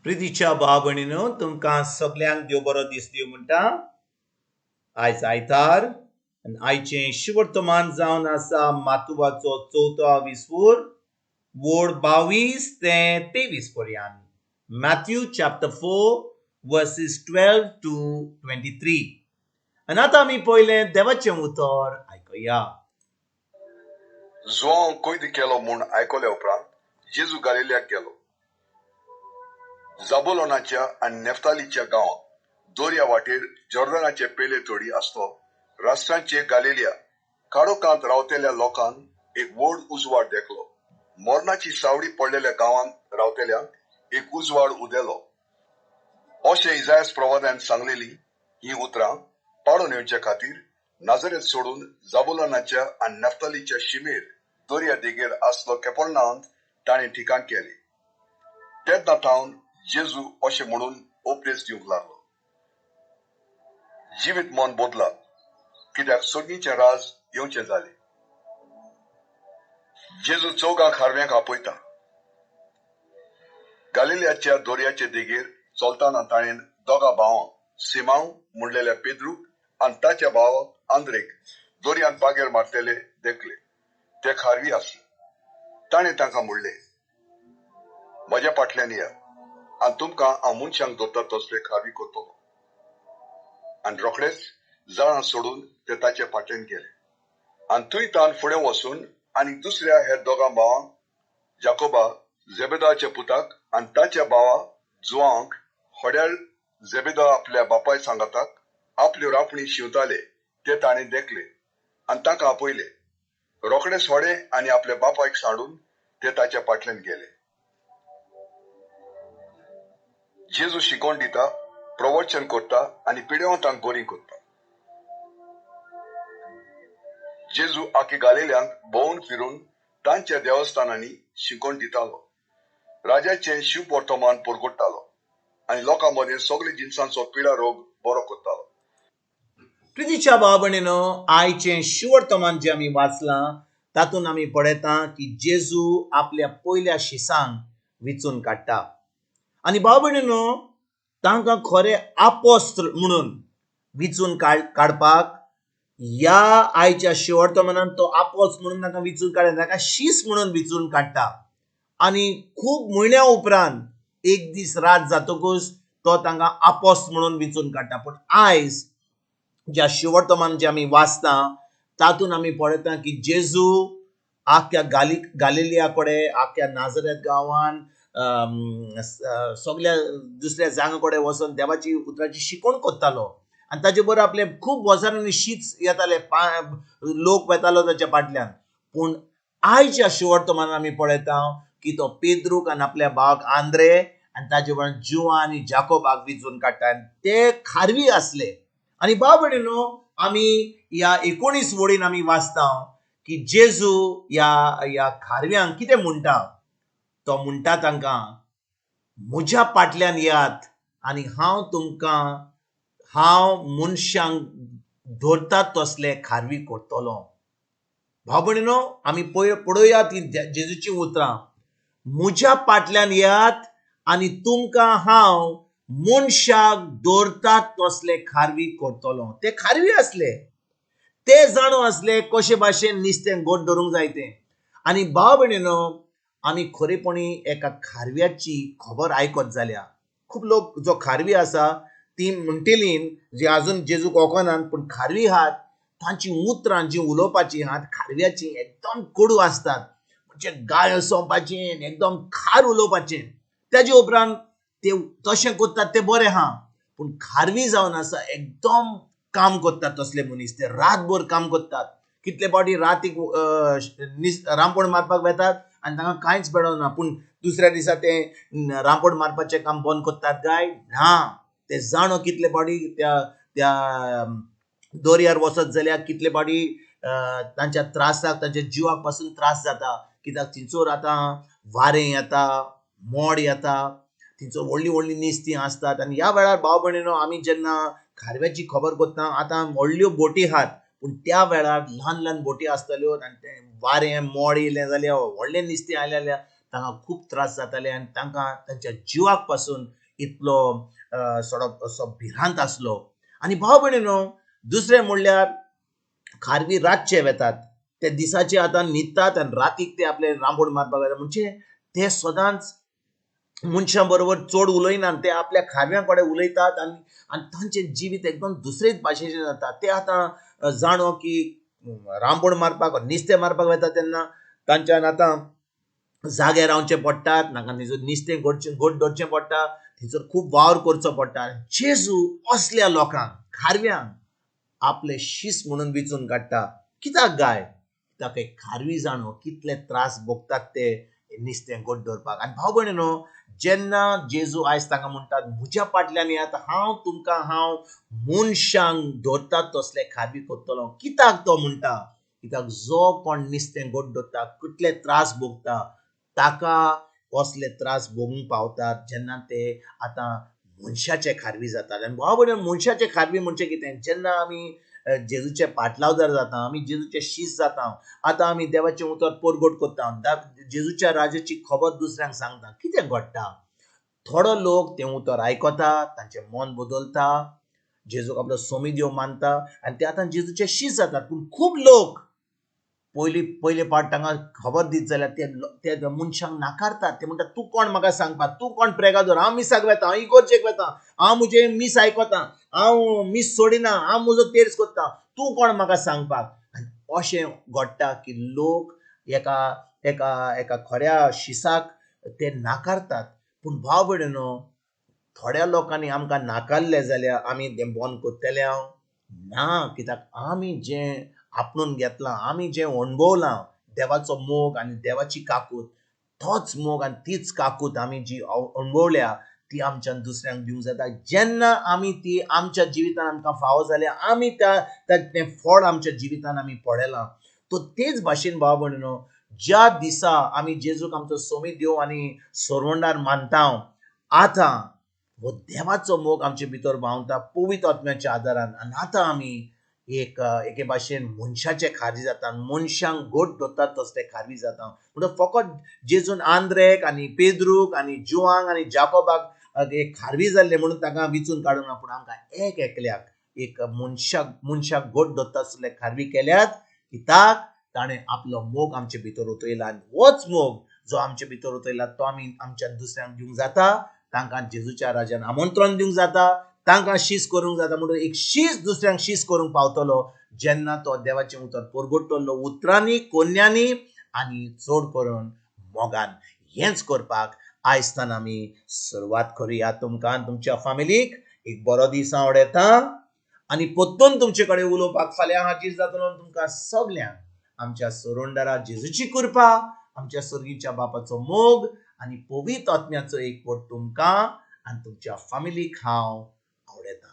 प्रितीच्या भाव तुमकां सगल्यांक देव बरो दीस दिवं म्हणटा. आयज आयतार आनी आयचें शिवर्तमान जावन आसा मातुवाचो 4वा विसवूर वोड 22 ते 23 पर्यंत. Mathew chapter 4 verses 12 to 23. आनी आतां आमी पयलें देवाचें उतर आयकया. जोआंव कैद केलो म्हूण आयकले उपरांत जेजू गलिल्याक गेलो. जाबुलोनाच्या आनी नेफ्तालीच्या गांवांत दोर्या वाटेर जॉर्दानाचे पेले थोडी आसलो राष्ट्रांचे गलिल्या काडोकांत रावतेल्या लोकांक एक व्हड उजवाड देखलो. मरणाची सावडी पडलेल्या गांवांत रावतेल्यांक एक उजवाड उदेलो. अशें इसायास प्रवाद्यान सांगलेली ही उतरां पाडून येवचे खातीर नाजरेत सोडून जाबुलोनाच्या आनी नेफ्तालीच्या शिमेर दोर्या देगेर आसलो कॅपर्नाउमांत ताणें ठिकाण केले. तेन्ना थावन जेजू अशें म्हणून उपदेश दिवंक लागलो. जिवीत मन बोदला, कित्याक सोडणीचें राज येवचें जालें. जेजू चौगांक हारव्यांक आपयता. गलिल्याच्या दोर्याचे देगेर चलताना ताणें दोगा भावांक सिमांव म्हणलेल्या पेद्रूक आनी ताच्या भावाक आंद्रेक दोर्यान पागेर मारतेले देखले. ते खारवी आसले. ताणें तांकां म्हणलें, म्हज्या फाटल्यान या आनी तुमकां हांव मनशांक धरता तसले खारवी करतलो. आनी रोखडेच जाळां सोडून ते ताचे फाटल्यान गेले. आनी थंय तान फुडें वचून आनी दुसऱ्या हेर दोगां भावांक जाकोबा जेबेदाच्या पुताक आनी ताच्या भावा जोआंक होड्याळ जेबेदा आपल्या बापाय सांगाताक आपल्यो रापणी शिंवताले ते ताणें देखले आनी तांकां आपयले. रोखडेच व्हडे आनी आपल्या बापायक सांडून ते ताच्या फाटल्यान गेले. जेजू शिकोवन दिता, प्रवचन करता आनी पिडेवंतांक बरी करता. जेजू आख्या गलिल्याक भोंवून फिरून तांच्या देवस्थानांनी शिकोवन दितालो. राजाचें शुभ वर्तमान परगडटालो आनी लोकां मदें सगळे जिन्सांचो पिडा रोग बरो करतालो. प्रितीच्या भाव आयचें शिवर्तमान जें आमी वाचलां तातूंत आमी पळयता की जेजू आपल्या पयल्या शिसांक विचून काडटा. आनी भाव तांकां खरे आपोस्तल म्हणून विचून काडपाक ह्या आयच्या शिवर्तमानांत तो आपोस्त म्हणून तांकां विचून काडना, ताका शीस म्हणून विचून काडटा. आनी खूब म्हयन्या उपरांत एक दीस रात जातकूच तो तांकां आपोस्त म्हणून विचून काडटा. पूण आयज ज्या शिवर्तमान जे आमी वाचता तातूंत आमी पळयता की जेजू आख्या गालिलिया कडेन आख्या नाजरेत गांवांत सगळ्या दुसऱ्या जागां कडेन वचून देवाची उतराची शिकवण करतालो. आनी ताचे बरोबर आपले खूब वजारांनी शीच येताले, लोक वेतालो ताच्या फाटल्यान. पूण आयच्या शिवर्तमानांत आमी पळयता की तो पेद्रूक आनी आपल्या भावाक आंद्रे आनी ताचे बरोबर जुवा आनी जाकोबाक विचून काडटा आनी ते खारवी आसले. आनी भाव आमी ह्या 19 वडीन आमी वाचता की जेजू ह्या खारव्यांक कितें म्हणटा. तो म्हणटा तांकां, म्हज्या फाटल्यान येयात आनी हांव मनशांक धरता तसले खारवी करतलो. भाव आमी पळोवया ती जेजूची उतरां. म्हज्या फाटल्यान येयात आनी तुमकां हांव मनशाक धरता तसले खारवी करतलो. ते खारवी आसले. ते जाणू आसले कशे भाशेन नुस्तें गोड धरूंक जाय तें. आनी भाव आमी खरेपणी एका खारव्याची खबर आयकत जाल्या. खूब लोक जो खारवी आसा ती म्हणटली जी अजून जेजू कोकनात, पूण खारवी आहात तांची उतरां जी उलोवपाची आहात खारव्याची एकदम कडू आसतात. म्हणजे गाळ सोंपपाचें, एकदम खार उलोवपाचें. तेजे उपरांत ते तशें करतात ते बरें आहा. पूण खारवी जावन आसा एकदम काम करतात तसले मनीस. ते रातभर काम करतात. कितले फावटी रातीक रांपण मारपाक वेतात आनी तांकां कांयच मेळना. पूण दुसऱ्या दिसा ते रांपण मारपाचें काम बंद करतात काय ना. ते जाणो कितले फावटी त्या दोर्यार वचत जाल्यार कितले फावटी तांच्या त्रासाक, तांच्या जिवाक पासून त्रास जाता. कित्याक थिंचोर आतां वारें येता, मोड येता, थिंचोर व्हडलीं व्हडलीं निस्तीं आसतात. आनी ह्या वेळार भाव आमी जेन्ना खारव्याची खबर करता, आतां व्हडल्यो बोटी आहात पूण त्या वेळार ल्हान ल्हान बोटी आसताल्यो आनी ते वारें मोड येयलें जाल्यार व्हडलें निस्तें आयलें जाल्यार तांकां खूब त्रास जाताले आनी तांकां तांच्या जिवाक पासून इतलो असो भिरांत आसलो. आनी भाव भयणीनो, दुसरें म्हणल्यार खारवी रातचे वेतात, ते दिसाचे आतां न्हिदतात आनी रातीक ते आपले रांबोड मारपाक वतात. म्हणजे ते सदांच मनशां बरोबर चड उलयनात, ते आपल्या खारव्यां कडेन उलयतात आनी आनी तांचें जिवीत एकदम दुसरेच भाशेचें जाता. ते आतां जाणो की रांबोड मारपाक नुस्तें मारपाक वता तेन्ना तांच्यान आतां जागे रावचें पडटात, नाका थंयसर नुस्तें गोड धरचें पडटा, थंयसर खूब वावर करचो पडटा. जेजू असल्या लोकांक, खारव्यांक आपले शीस म्हणून विचून काडटा. कित्याक गाय? कित्याक एक खारवी जाणो कितले त्रास भोगतात ते नुस्तें गोड धरपाक. आनी भाव भयणीनो, जेन्ना जेजू आयज तांकां म्हणटात म्हज्या फाटल्यान येयात, हांव मनशांक धरतात तसले खारवी करतलो. कित्याक तो म्हणटा? कित्याक जो कोण नुस्तें गोड धरता, कितले त्रास भोगता, ताका असले त्रास भोगूंक पावतात जेन्ना ते आतां मनशाचे खारवी जातात. आनी भाव भयणीनो, मनशाचे खारवी म्हणजे कितें? जेन्ना आमी जेजूचे पाटलावदार जाता, आमी जेजूचे शीस जाता, आतां आमी देवाचें उतर परगट करता, जेजूच्या राजाची खबर दुसऱ्यांक सांगता, कितें घडटा? थोडो लोक तें उतर आयकता, तांचें मन बदलता, जेजूक आपलो सोमी देव मानता आनी ते आतां जेजूचे शीस जातात. पूण खूब लोक पयले पाट तांकां खबर दीत जाल्यार ते मनशांक नाकारतात. ते म्हणटात, तूं कोण म्हाका सांगपाक? तूं कोण प्रेगादोर? हांव मिसाक वेता, हांव इगोर्जेक वेता, हांव म्हजे मीस आयकता, हांव मीस सोडिना, हांव म्हजो तेर्स करता, तूं कोण म्हाका सांगपाक? आनी अशें घडटा की लोक एका एका एका खऱ्या शिसाक ते नाकारतात. पूण भाव भयणीनो, थोड्या लोकांनी आमकां नाकारलें जाल्यार आमी तें बंद करतले? ना, कित्याक आमी जें आपणून घेतलां, आमी जें अणभवलां, देवाचो मोग आनी देवाची काकूट, तोच मोग आनी तीच काकूट आमी जी अणभवल्या ती आमच्यान दुसऱ्यांक दिवंक जाता. जेन्ना आमी ती आमच्या जिवितान आमकां फावो जाल्या, आमी तें फळ आमच्या जिवितान आमी पळयलां. तो तेच भाशेन भाव भयणीनो, ज्या दिसा आमी जेजूक आमचो सोमी देव आनी सोरवंडार मानता, आतां हो देवाचो मोग आमचे भितर व्हांवता पवित्र आत्म्याच्या आदारान. आनी आतां आमी एके भाशेन मनशाचे खारवी जाता, मनशांक गोड धरतात तसले खारवी जाता. म्हणटच फकत जेजून आंद्रेक आनी पेद्रूक आनी जुआंक आनी जाकोबाक एक खारवी जाल्ले म्हणून तांकां विचून काडूना, पूण आमकां एकल्याक एक मनशाक गोड धरता तसले खारवी केल्यात. कित्याक? ताणें आपलो मोग आमचे भितर उतयला आनी होच मोग जो आमचे भितर उतयला तो आमी आमच्या दुसऱ्यांक दिवंक जाता. तांकां जेजूच्या राज्यान आमंत्रण दिवंक जाता, तांकां शीस करूंक जाता. म्हणून एक शीस दुसऱ्यांक शीस करूंक पावतलो जेन्ना तो देवाचें उतर परगट्टलो उतरांनी, कोन्यांनी आनी चड करून मोगान. हेंच करपाक आयजतान आमी सुरवात करुया. तुमकां तुमच्या फॅमिलीक एक बरो दीस हांव उडयता आनी परतून तुमचे कडेन उलोवपाक फाल्यां हाजीर जातलो. तुमकां सगल्यांक आमच्या सोरोंडारा जेजूची कृपा, आमच्या सर्गीच्या बापाचो मोग आनी पवित्र आत्म्याचो एक पट तुमकां आनी तुमच्या फॅमिलीक हांव आवडयता.